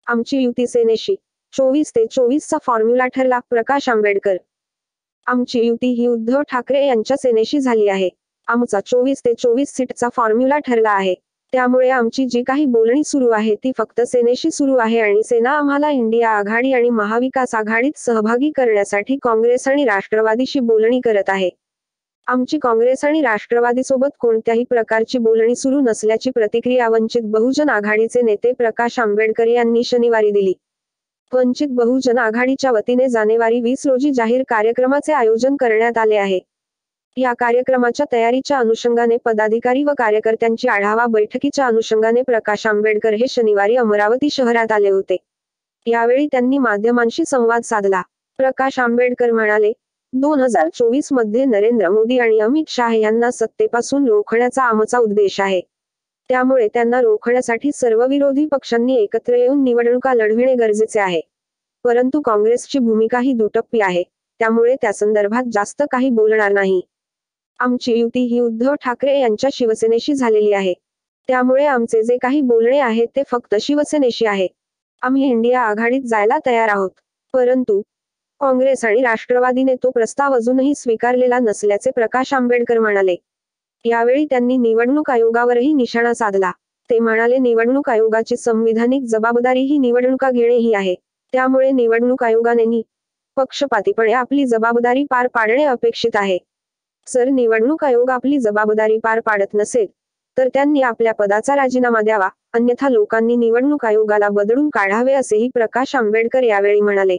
आमची युती सेनेशी 24 ते 24 चा फॉर्म्युला ठरला. प्रकाश आंबेडकर. आमची युती ही उद्धव ठाकरे यांच्या सेनेशी झाली आहे. आमचा 24 ते 24 सीटचा फॉर्म्युला ठरला आहे. त्यामुळे आमची जी काही बोलणी सुरू आहे ती फक्त सेनेशी सुरू आहे आणि सेना आम्हाला इंडिया आघाडी आणि महाविकास आघाडीत सहभागी करण्यासाठी काँग्रेस आणि राष्ट्रवादीशी बोलणी करत आहे. आमची काँग्रेस आणि राष्ट्रवादीसोबत कोणत्याही प्रकारची बोलणी सुरू नसल्याची प्रतिक्रिया वंचित बहुजन आघाडीचे नेते प्रकाश आंबेडकर यांनी शनिवारी दिली. वंचित बहुजन आघाडीच्या वतीने जानेवारी 20 रोजी जाहीर कार्यक्रमाचे आयोजन करण्यात आले आहे. या कार्यक्रमाच्या तयारीच्या अनुषंगाने पदाधिकारी व कार्यकर्त्यांची आढावा बैठकीच्या अनुषंगाने प्रकाश आंबेडकर हे शनिवारी अमरावती शहरात आले होते. यावेळी त्यांनी माध्यमांशी संवाद साधला. प्रकाश आंबेडकर म्हणाले, 2024 मध्ये नरेंद्र मोदी आणि अमित शाह यांना सत्तेपासून रोखण्याचा आमचा उद्देश आहे. त्यामुळे त्यांना रोखण्यासाठी सर्व विरोधी पक्षांनी एकत्र येऊन निवडणुका लढविणे गरजेचे आहे. परंतु काँग्रेसची भूमिका ही दुटप्पी आहे. त्यामुळे त्या संदर्भात जास्त काही बोलणार नाही. आमची युती ही उद्धव ठाकरे यांच्या शिवसेनेशी झालेली आहे. त्यामुळे आमचे जे काही बोलणे आहे ते फक्त शिवसेनेशी आहे. आम्ही इंडिया आघाडीत जायला तयार आहोत. परंतु काँग्रेस आणि राष्ट्रवादीने तो प्रस्ताव अजूनही स्वीकारलेला नसल्याचे प्रकाश आंबेडकर म्हणाले. यावेळी त्यांनी निवडणूक आयोगावरही निशाणा साधला. ते म्हणाले, निवडणूक आयोगाची संविधानिक जबाबदारी ही निवडणुका घेणे ही आहे. त्यामुळे निवडणूक आयोगाने निःपक्षपातीपणे आपली जबाबदारी पार पाडणे अपेक्षित आहे. जर निवडणूक आयोग आपली जबाबदारी पार पाडत नसेल तर त्यांनी आपल्या पदाचा राजीनामा द्यावा, अन्यथा लोकांनी निवडणूक आयोगाला बदलून काढावे असेही प्रकाश आंबेडकर यावेळी म्हणाले.